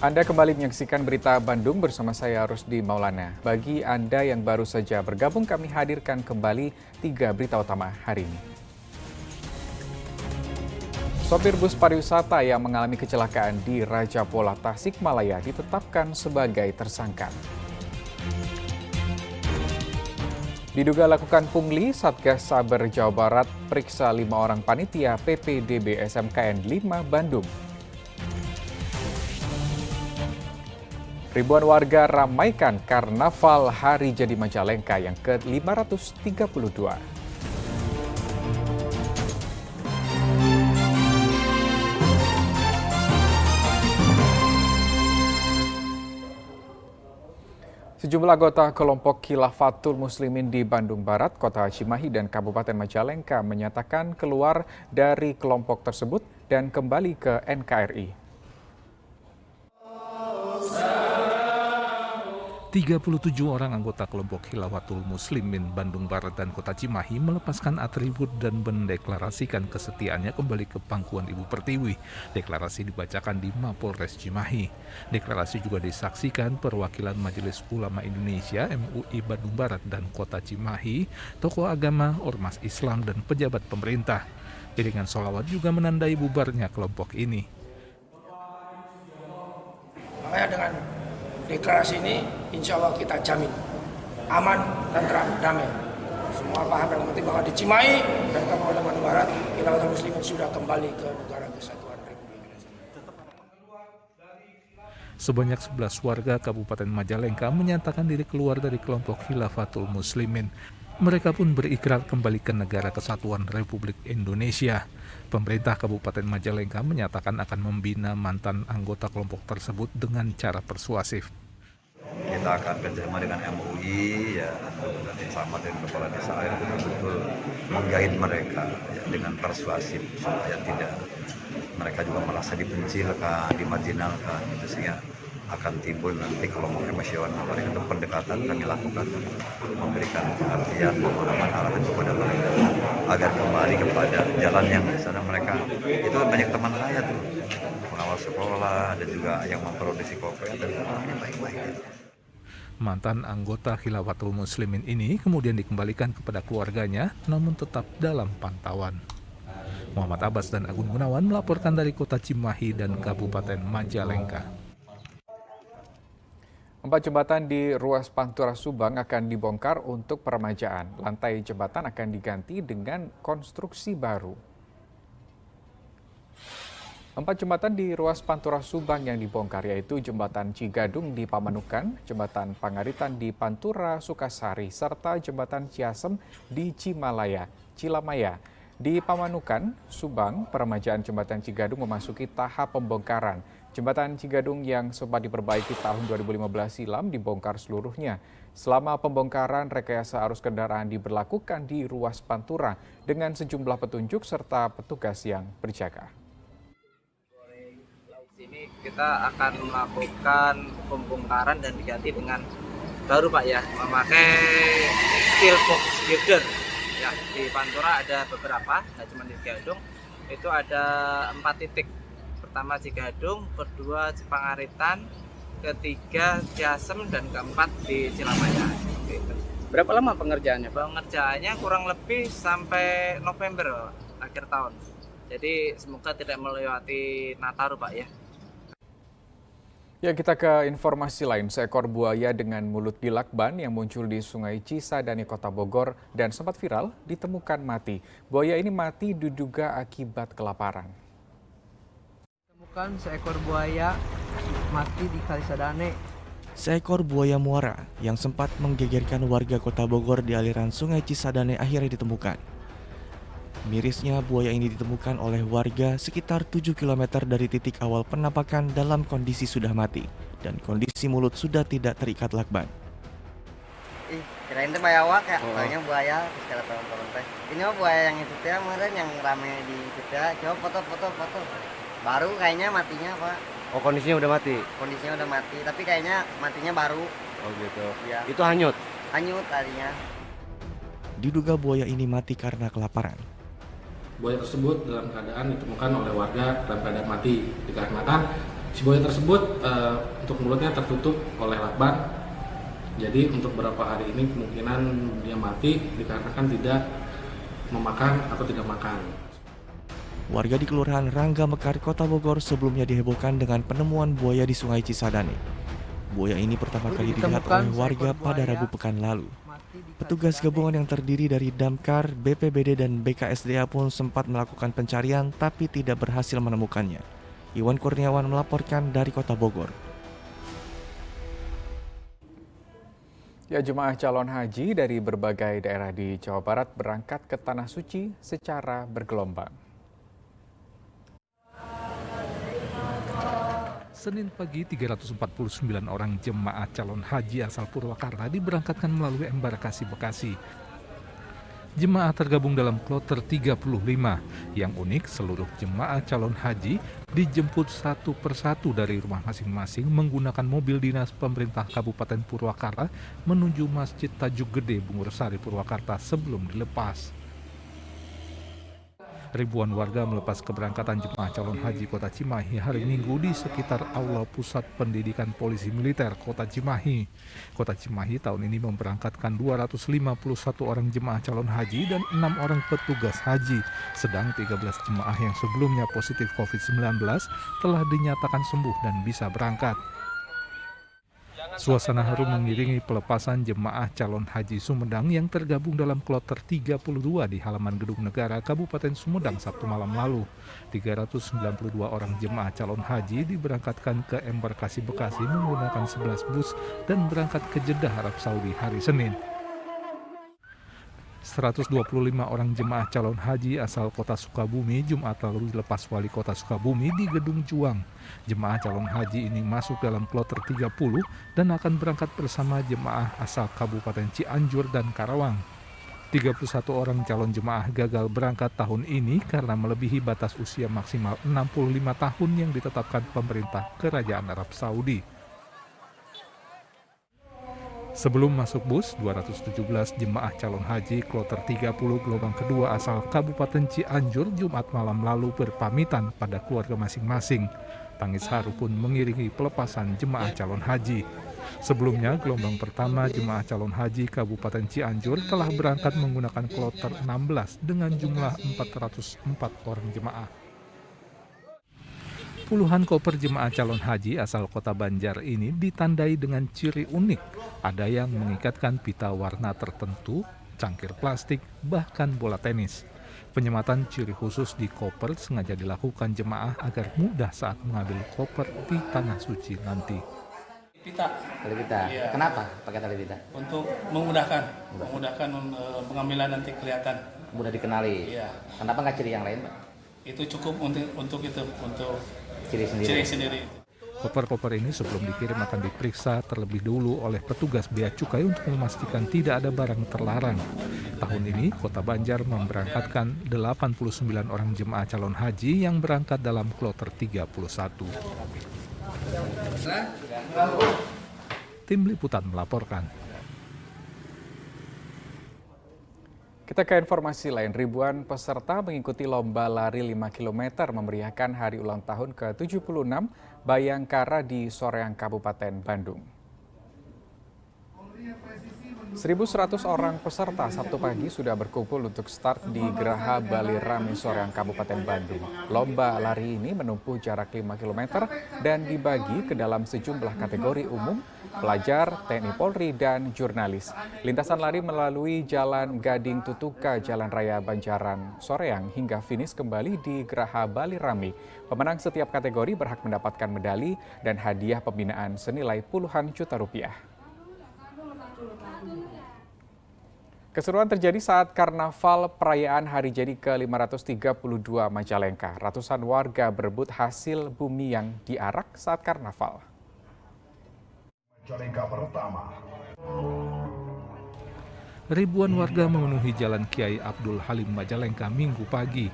Anda kembali menyaksikan Berita Bandung bersama saya Rusdi Maulana. Bagi Anda yang baru saja bergabung, kami hadirkan kembali 3 berita utama hari ini. Sopir bus pariwisata yang mengalami kecelakaan di Raja Pola, Tasikmalaya ditetapkan sebagai tersangka. Diduga lakukan pungli, Satgas Saber Jawa Barat periksa 5 orang panitia PPDB SMKN 5 Bandung. Ribuan warga ramaikan Karnaval Hari Jadi Majalengka yang ke-532. Sejumlah anggota kelompok Khilafatul Muslimin di Bandung Barat, Kota Cimahi, dan Kabupaten Majalengka menyatakan keluar dari kelompok tersebut dan kembali ke NKRI. 37 orang anggota kelompok Khilafatul Muslimin Bandung Barat dan Kota Cimahi melepaskan atribut dan mendeklarasikan kesetiaannya kembali ke pangkuan Ibu Pertiwi. Deklarasi dibacakan di Mapolres Cimahi. Deklarasi juga disaksikan perwakilan Majelis Ulama Indonesia MUI Bandung Barat dan Kota Cimahi, tokoh agama, ormas Islam, dan pejabat pemerintah. Iringan sholawat juga menandai bubarnya kelompok ini. Makanya dengan deklarasi ini insya Allah kita jamin aman, tentram, damai. Semua paham dan mengerti bahwa di Cimahi dan Kabupaten Bandung Barat Khilafatul Muslimin sudah kembali ke negara kesatuan Republik Indonesia. Sebanyak 11 warga Kabupaten Majalengka menyatakan diri keluar dari kelompok Khilafatul Muslimin. Mereka pun berikrar kembali ke negara kesatuan Republik Indonesia. Pemerintah Kabupaten Majalengka menyatakan akan membina mantan anggota kelompok tersebut dengan cara persuasif. Kita akan kerjasama dengan MUI, ya, sama dengan kepala desa yang betul-betul menggait mereka ya, dengan persuasif supaya tidak mereka juga merasa dipencilkan, dimarginalkan, gitu, sehingga akan timbul nanti kelompok emosional. Oleh itu pendekatan kami lakukan memberikan pengertian, pemahaman arahan kepada mereka agar kembali kepada jalan yang di sana mereka itu banyak teman saya tuh pengawal sekolah dan juga yang memproduksi kopi dan orangnya baik-baik. Mantan anggota Khilafatul Muslimin ini kemudian dikembalikan kepada keluarganya, namun tetap dalam pantauan. Muhammad Abbas dan Agun Gunawan melaporkan dari Kota Cimahi dan Kabupaten Majalengka. 4 jembatan di ruas Pantura Subang akan dibongkar untuk peremajaan. Lantai jembatan akan diganti dengan konstruksi baru. 4 jembatan di ruas Pantura Subang yang dibongkar yaitu Jembatan Cigadung di Pamanukan, Jembatan Pangaritan di Pantura Sukasari, serta Jembatan Ciasem di Cilamaya. Di Pamanukan, Subang, peremajaan Jembatan Cigadung memasuki tahap pembongkaran. Jembatan Cigadung yang sempat diperbaiki tahun 2015 silam dibongkar seluruhnya. Selama pembongkaran, rekayasa arus kendaraan diberlakukan di ruas Pantura dengan sejumlah petunjuk serta petugas yang berjaga. Sini kita akan melakukan pembongkaran dan diganti dengan baru Pak ya, memakai steel box girder. Ya, di Pantura ada beberapa, nggak cuma di Cigadung, itu ada 4 titik. Pertama Cigadung, kedua Pangaritan, ketiga Ciasem, dan keempat di Cilamaya. Berapa lama pengerjaannya? Pengerjaannya kurang lebih sampai November akhir tahun. Jadi semoga tidak melewati Nataru Pak ya. Ya, kita ke informasi lain. Seekor buaya dengan mulut dilakban yang muncul di Sungai Cisadane, Kota Bogor dan sempat viral ditemukan mati. Buaya ini mati diduga akibat kelaparan. Temukan seekor buaya mati di Kali Sadane. Seekor buaya muara yang sempat menggegerkan warga Kota Bogor di aliran Sungai Cisadane akhirnya ditemukan. Mirisnya, buaya ini ditemukan oleh warga sekitar 7 km dari titik awal penampakan dalam kondisi sudah mati dan kondisi mulut sudah tidak terikat lakban. Kirain itu bayawak ya, soalnya buaya terus kata teman-teman teh. Ini mah buaya yang itu teh kemarin yang rame di itu teh. Coba foto. Baru kayaknya matinya, Pak. Oh, kondisinya udah mati? Kondisinya udah mati, tapi kayaknya matinya baru. Oh gitu. Ya. Itu hanyut? Hanyut tadinya. Diduga buaya ini mati karena kelaparan. Buaya tersebut dalam keadaan ditemukan oleh warga dalam keadaan mati dikarenakan Si buaya tersebut untuk mulutnya tertutup oleh lakban. Jadi untuk beberapa hari ini kemungkinan dia mati dikarenakan tidak memakan atau tidak makan. Warga di Kelurahan Rangga Mekar, Kota Bogor sebelumnya dihebohkan dengan penemuan buaya di Sungai Cisadane. Buaya ini pertama kali dilihat oleh warga pada Rabu pekan lalu. Petugas gabungan yang terdiri dari Damkar, BPBD, dan BKSDA pun sempat melakukan pencarian tapi tidak berhasil menemukannya. Iwan Kurniawan melaporkan dari Kota Bogor. Ya, jemaah calon haji dari berbagai daerah di Jawa Barat berangkat ke Tanah Suci secara bergelombang. Senin pagi, 349 orang jemaah calon haji asal Purwakarta diberangkatkan melalui embarkasi Bekasi. Jemaah tergabung dalam kloter 35. Yang unik, seluruh jemaah calon haji dijemput satu persatu dari rumah masing-masing menggunakan mobil dinas pemerintah Kabupaten Purwakarta menuju Masjid Tajuk Gede Bungursari Purwakarta sebelum dilepas. Ribuan warga melepas keberangkatan jemaah calon haji Kota Cimahi hari Minggu di sekitar Aula Pusat Pendidikan Polisi Militer Kota Cimahi. Kota Cimahi tahun ini memberangkatkan 251 orang jemaah calon haji dan 6 orang petugas haji, sedang 13 jemaah yang sebelumnya positif COVID-19 telah dinyatakan sembuh dan bisa berangkat. Suasana haru mengiringi pelepasan jemaah calon haji Sumedang yang tergabung dalam kloter 32 di halaman Gedung Negara Kabupaten Sumedang Sabtu malam lalu. 392 orang jemaah calon haji diberangkatkan ke embarkasi Bekasi menggunakan 11 bus dan berangkat ke Jeddah, Arab Saudi hari Senin. 125 orang jemaah calon haji asal Kota Sukabumi Jumat lalu dilepas Wali Kota Sukabumi di Gedung Juang. Jemaah calon haji ini masuk dalam kloter 30 dan akan berangkat bersama jemaah asal Kabupaten Cianjur dan Karawang. 31 orang calon jemaah gagal berangkat tahun ini karena melebihi batas usia maksimal 65 tahun yang ditetapkan pemerintah Kerajaan Arab Saudi. Sebelum masuk bus, 217 jemaah calon haji kloter 30 gelombang kedua asal Kabupaten Cianjur Jumat malam lalu berpamitan pada keluarga masing-masing. Tangis haru pun mengiringi pelepasan jemaah calon haji. Sebelumnya, gelombang pertama jemaah calon haji Kabupaten Cianjur telah berangkat menggunakan kloter 16 dengan jumlah 404 orang jemaah. Puluhan koper jemaah calon haji asal Kota Banjar ini ditandai dengan ciri unik. Ada yang mengikatkan pita warna tertentu, cangkir plastik, bahkan bola tenis. Penyematan ciri khusus di koper sengaja dilakukan jemaah agar mudah saat mengambil koper di Tanah Suci nanti. Pita. Tali pita. Iya. Kenapa pakai tali pita? Untuk memudahkan pengambilan nanti kelihatan. Mudah dikenali. Iya. Kenapa nggak ciri yang lain, Pak? Itu cukup untuk Ciri sendiri. Koper-koper ini sebelum dikirim akan diperiksa terlebih dulu oleh petugas bea cukai untuk memastikan tidak ada barang terlarang. Tahun ini, Kota Banjar memberangkatkan 89 orang jemaah calon haji yang berangkat dalam kloter 31. Tim Liputan melaporkan. Kita ke informasi lain, ribuan peserta mengikuti lomba lari 5 km memeriahkan hari ulang tahun ke-76 Bayangkara di Soreang, Kabupaten Bandung. 1.100 orang peserta Sabtu pagi sudah berkumpul untuk start di Geraha Bali Rame Soreang, Kabupaten Bandung. Lomba lari ini menempuh jarak 5 km dan dibagi ke dalam sejumlah kategori umum, pelajar, TNI Polri, dan jurnalis. Lintasan lari melalui Jalan Gading Tutuka, Jalan Raya Banjaran, Soreang, hingga finish kembali di Geraha Bali Rame. Pemenang setiap kategori berhak mendapatkan medali dan hadiah pembinaan senilai puluhan juta rupiah. Keseruan terjadi saat Karnaval perayaan Hari Jadi ke-532 Majalengka. Ratusan warga berebut hasil bumi yang diarak saat Karnaval. Majalengka pertama. Ribuan warga memenuhi Jalan Kiai Abdul Halim Majalengka Minggu pagi.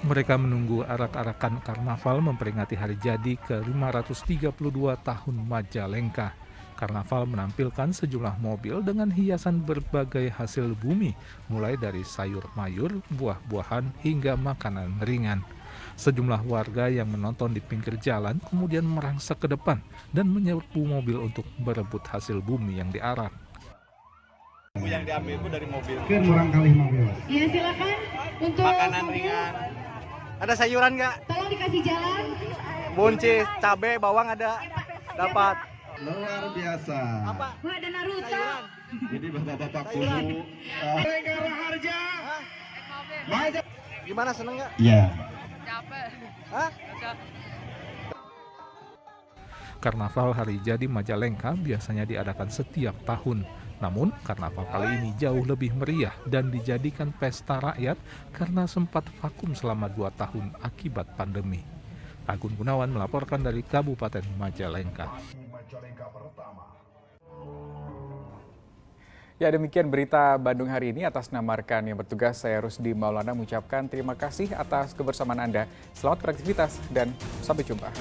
Mereka menunggu arak-arakan Karnaval memperingati Hari Jadi ke-532 tahun Majalengka. Karnaval menampilkan sejumlah mobil dengan hiasan berbagai hasil bumi, mulai dari sayur mayur, buah-buahan, hingga makanan ringan. Sejumlah warga yang menonton di pinggir jalan kemudian merangsek ke depan dan menyerbu mobil untuk berebut hasil bumi yang diarak. Yang diambil itu dari mobil. Kurang kali 15. Iya silakan untuk Makanan ringan. Ada sayuran nggak? tolong dikasih jalan. Buncis, cabe, bawang ada. Dapat. Luar biasa. Apa? Wah, ada Naruto. Jadi bapak-bapak kudu. Negara harja. Gimana, seneng nggak? Iya. Hah? Karnaval Hari Jadi Majalengka biasanya diadakan setiap tahun. Namun, karnaval kali ini jauh lebih meriah dan dijadikan pesta rakyat karena sempat vakum selama 2 tahun akibat pandemi. Agun Gunawan melaporkan dari Kabupaten Majalengka. Ya, demikian berita Bandung hari ini. Atas nama rekan yang bertugas, saya Rusdi Maulana mengucapkan terima kasih atas kebersamaan Anda. Selamat beraktivitas dan sampai jumpa.